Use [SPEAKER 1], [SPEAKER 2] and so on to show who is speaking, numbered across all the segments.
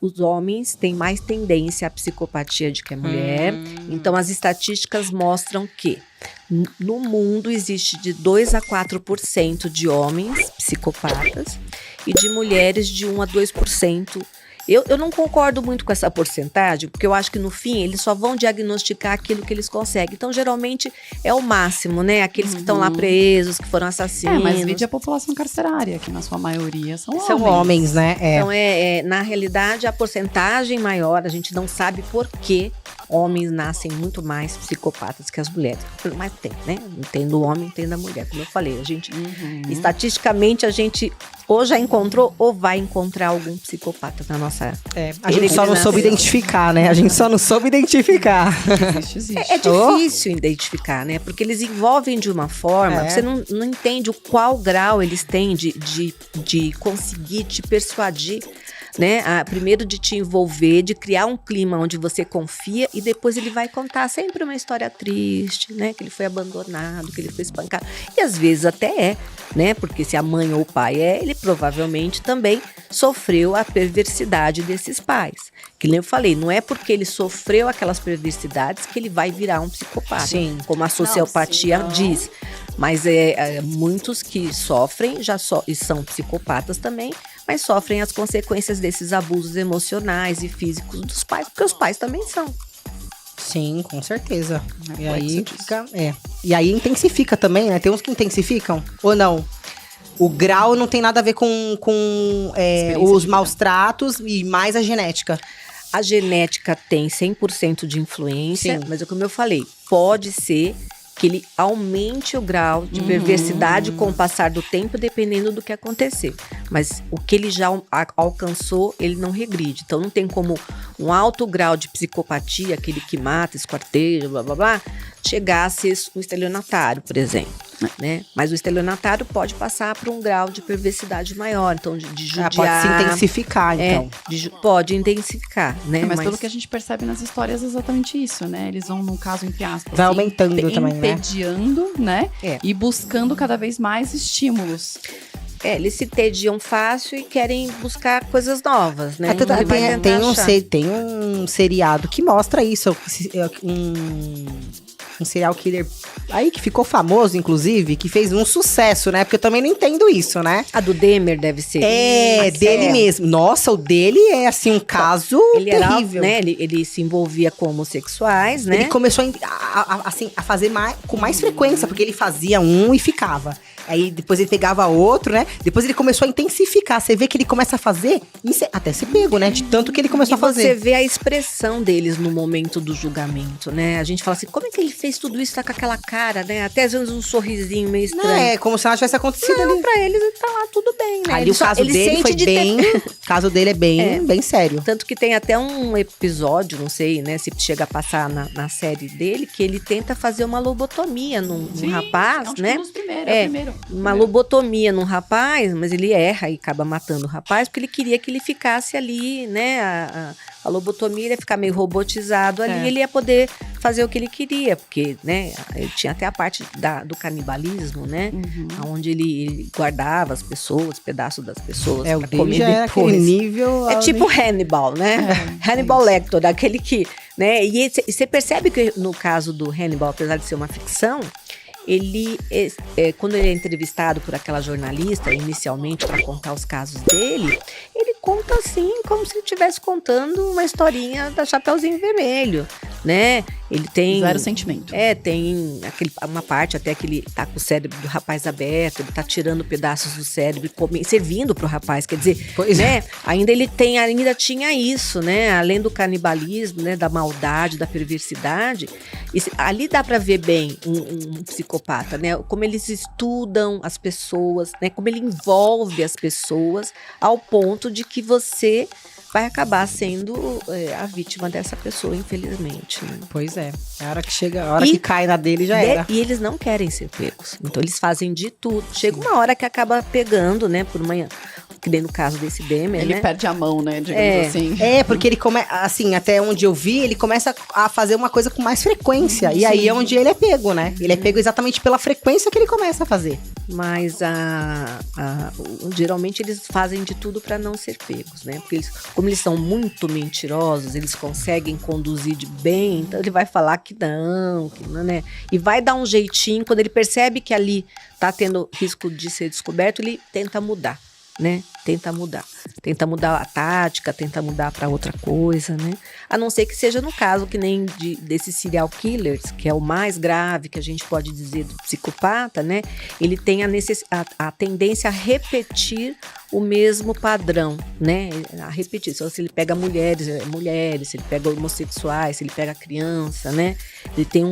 [SPEAKER 1] os homens têm mais tendência à psicopatia do que a mulher. Então, as estatísticas mostram que no mundo existe de 2 a 4% de homens psicopatas e de mulheres de 1 a 2%. Eu não concordo muito com essa porcentagem, porque eu acho que no fim eles só vão diagnosticar aquilo que eles conseguem. Então, geralmente, é o máximo, né? Aqueles que estão lá presos, que foram assassinos.
[SPEAKER 2] Mas vide a população carcerária, que na sua maioria são homens.
[SPEAKER 3] São homens, né?
[SPEAKER 1] Então, na realidade, a porcentagem maior, a gente não sabe por que homens nascem muito mais psicopatas que as mulheres. Mas tem, né? Tem do homem, tem da mulher. Como eu falei, a gente, estatisticamente, a gente ou já encontrou ou vai encontrar algum psicopata na nossa...
[SPEAKER 3] A gente só não soube identificar, né? A gente só não soube identificar.
[SPEAKER 2] Existe.
[SPEAKER 1] É difícil identificar, né? Porque eles envolvem de uma forma, você não entende o qual grau eles têm de conseguir te persuadir, né? Primeiro de te envolver, de criar um clima onde você confia, e depois ele vai contar sempre uma história triste, né? Que ele foi abandonado, que ele foi espancado. E às vezes até né? Porque se a mãe ou o pai ele provavelmente também sofreu a perversidade desses pais. Que nem eu falei, não é porque ele sofreu aquelas perversidades que ele vai virar um psicopata.
[SPEAKER 3] Sim.
[SPEAKER 1] Como a sociopatia diz. Mas muitos que sofrem e são psicopatas também, mas sofrem as consequências desses abusos emocionais e físicos dos pais, porque os pais também são.
[SPEAKER 3] Sim, com certeza. E aí fica, E aí intensifica também, né? Tem uns que intensificam, ou não? O grau não tem nada a ver com os maus tratos e mais a genética.
[SPEAKER 1] A genética tem 100% de influência, mas como eu falei, pode ser que ele aumente o grau de perversidade com o passar do tempo, dependendo do que acontecer. Mas o que ele já alcançou, ele não regride. Então, não tem como um alto grau de psicopatia, aquele que mata, esquarteja, blá, blá, blá, chegar a ser um estelionatário, por exemplo. Né? Mas o estelionatário pode passar por um grau de perversidade maior, então de judiar.
[SPEAKER 3] Pode se intensificar, então.
[SPEAKER 1] Pode intensificar, né?
[SPEAKER 2] Mas pelo que a gente percebe nas histórias é exatamente isso, né? Eles vão, no caso, entre aspas,
[SPEAKER 3] vai aumentando também, né?
[SPEAKER 2] Entediando, né? E buscando cada vez mais estímulos.
[SPEAKER 1] Eles se tediam fácil e querem buscar coisas novas, né?
[SPEAKER 3] Tem um seriado que mostra isso, um serial killer aí que ficou famoso, inclusive, que fez um sucesso, né? Porque eu também não entendo isso, né?
[SPEAKER 1] A do Dahmer deve ser.
[SPEAKER 3] Dele mesmo. Nossa, o dele é, assim, um caso terrível.
[SPEAKER 1] Né? Ele se envolvia com homossexuais, né?
[SPEAKER 3] Ele começou a fazer com mais frequência, porque ele fazia um e ficava. Aí depois ele pegava outro, né? Depois ele começou a intensificar. Você vê que ele começa a fazer, até ser pego, né? De tanto que ele começou a fazer.
[SPEAKER 1] Você vê a expressão deles no momento do julgamento, né? A gente fala assim, como é que ele fez tudo isso? Tá com aquela cara, né? Até às vezes um sorrisinho meio estranho.
[SPEAKER 3] Não, como se nada tivesse acontecido ali.
[SPEAKER 1] Pra eles, tá lá tudo bem, né?
[SPEAKER 3] Ali o caso dele foi bem... O caso dele é bem sério.
[SPEAKER 1] Tanto que tem até um episódio, não sei, né? Se chega a passar na série dele, que ele tenta fazer uma lobotomia num rapaz, né?
[SPEAKER 2] Primeiro.
[SPEAKER 1] Uma lobotomia num rapaz, mas ele erra e acaba matando o rapaz, porque ele queria que ele ficasse ali, né? A lobotomia, ele ia ficar meio robotizado ali, ele ia poder fazer o que ele queria, porque, né, ele tinha até a parte do canibalismo, né? Onde ele guardava as pessoas, pedaços das pessoas pra comer
[SPEAKER 3] já
[SPEAKER 1] depois.
[SPEAKER 3] É nível...
[SPEAKER 1] É tipo Hannibal, né? Hannibal Lecter, aquele que, né? E você percebe que no caso do Hannibal, apesar de ser uma ficção, ele, quando ele é entrevistado por aquela jornalista, inicialmente para contar os casos dele, ele conta assim, como se ele estivesse contando uma historinha da Chapeuzinho Vermelho, né? Ele tem...
[SPEAKER 2] Zero sentimento.
[SPEAKER 1] Tem uma parte até que ele tá com o cérebro do rapaz aberto, ele tá tirando pedaços do cérebro e servindo pro rapaz, quer dizer, né? Ainda tinha isso, né? Além do canibalismo, né? Da maldade, da perversidade, ali dá pra ver bem um psicopata, né? Como eles estudam as pessoas, né? Como ele envolve as pessoas ao ponto de que você vai acabar sendo a vítima dessa pessoa, infelizmente. Né?
[SPEAKER 3] Pois é. A hora que chega, a hora que cai na dele já era.
[SPEAKER 1] E eles não querem ser pegos. Então eles fazem de tudo. Chega uma hora que acaba pegando, né? Por manhã. que nem no caso desse Dahmer,
[SPEAKER 2] ele
[SPEAKER 1] né?
[SPEAKER 2] perde a mão, né, digamos assim.
[SPEAKER 3] Porque ele começa, assim, até onde eu vi, ele começa a fazer uma coisa com mais frequência. E aí é onde ele é pego, né? Ele é pego exatamente pela frequência que ele começa a fazer.
[SPEAKER 1] Mas geralmente eles fazem de tudo para não ser pegos, né? Porque como eles são muito mentirosos, eles conseguem conduzir de bem, então ele vai falar que não, né? E vai dar um jeitinho, quando ele percebe que ali tá tendo risco de ser descoberto, ele tenta mudar, né? Tenta mudar a tática, tenta mudar para outra coisa, né? A não ser que seja no caso que nem desses serial killers, que é o mais grave que a gente pode dizer do psicopata, né? Ele tem a tendência a repetir o mesmo padrão, né? A repetir. Só se ele pega mulheres, se ele pega homossexuais, se ele pega criança, né? Ele tem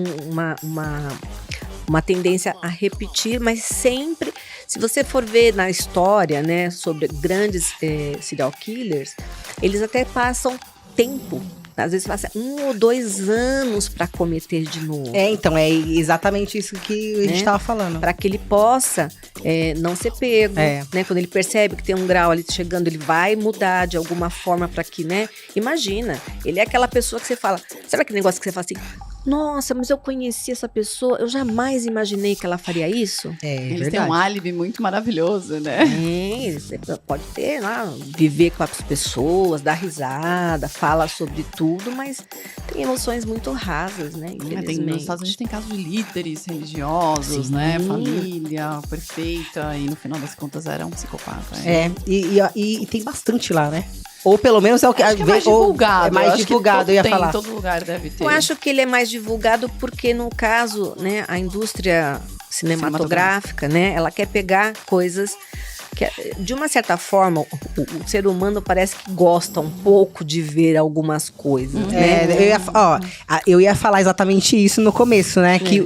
[SPEAKER 1] uma tendência a repetir, mas sempre, se você for ver na história, né, sobre grandes serial killers, eles até passam tempo, às vezes passa 1 ou 2 anos para cometer de novo.
[SPEAKER 3] Então, é exatamente isso que a gente estava falando.
[SPEAKER 1] Para que ele possa não ser pego, né? Quando ele percebe que tem um grau ali chegando, ele vai mudar de alguma forma para que, né? Imagina, ele é aquela pessoa que você fala, sabe aquele negócio que você fala assim, nossa, mas eu conheci essa pessoa, eu jamais imaginei que ela faria isso.
[SPEAKER 2] Eles têm um álibi muito maravilhoso, né?
[SPEAKER 1] Você pode ter lá, viver com as pessoas, dar risada, fala sobre tudo, mas tem emoções muito rasas, né?
[SPEAKER 2] Nos Estados Unidos tem casos de líderes religiosos, né? Família perfeita, e no final das contas era um psicopata.
[SPEAKER 3] E tem bastante lá, né? Ou pelo menos é o que
[SPEAKER 2] é mais divulgado.
[SPEAKER 3] É mais divulgado, eu ia falar.
[SPEAKER 2] Em todo lugar deve ter.
[SPEAKER 1] Eu acho que ele é mais divulgado porque, no caso, né, a indústria cinematográfica, né, ela quer pegar coisas que, de uma certa forma, o ser humano parece que gosta um pouco de ver algumas coisas, né?
[SPEAKER 3] Eu ia falar exatamente isso no começo, né? Que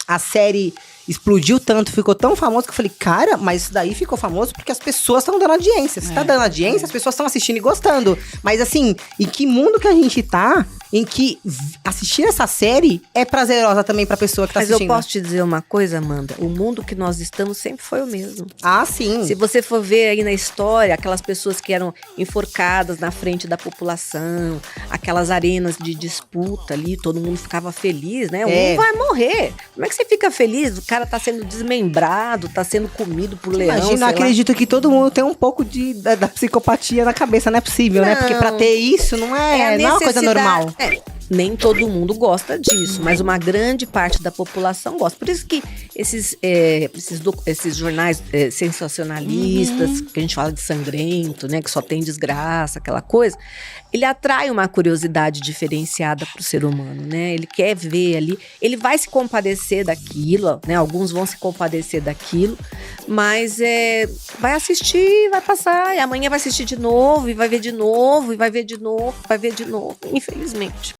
[SPEAKER 3] a série explodiu tanto, ficou tão famoso que eu falei, cara, mas isso daí ficou famoso porque as pessoas estão dando audiência. Se tá dando audiência, as pessoas estão assistindo e gostando. Mas assim, em que mundo que a gente tá, em que assistir essa série é prazerosa também pra pessoa que tá assistindo?
[SPEAKER 1] Mas eu posso te dizer uma coisa, Amanda, o mundo que nós estamos sempre foi o mesmo.
[SPEAKER 3] Ah, sim.
[SPEAKER 1] Se você for ver aí na história, aquelas pessoas que eram enforcadas na frente da população, aquelas arenas de disputa ali, todo mundo ficava feliz, né? Um vai morrer. Como é que você fica feliz? O cara tá sendo desmembrado, tá sendo comido por leão.
[SPEAKER 3] Imagina, eu acredito que todo mundo tem um pouco da psicopatia na cabeça, não é possível, né? Porque pra ter isso não é uma coisa normal.
[SPEAKER 1] Nem todo mundo gosta disso, mas uma grande parte da população gosta. Por isso que esses jornais sensacionalistas, que a gente fala de sangrento, né, que só tem desgraça, aquela coisa, ele atrai uma curiosidade diferenciada para o ser humano, né? Ele quer ver ali, ele vai se compadecer daquilo, né? Alguns vão se compadecer daquilo, mas vai assistir, vai passar, e amanhã vai assistir de novo, e vai ver de novo, e vai ver de novo, vai ver de novo, infelizmente.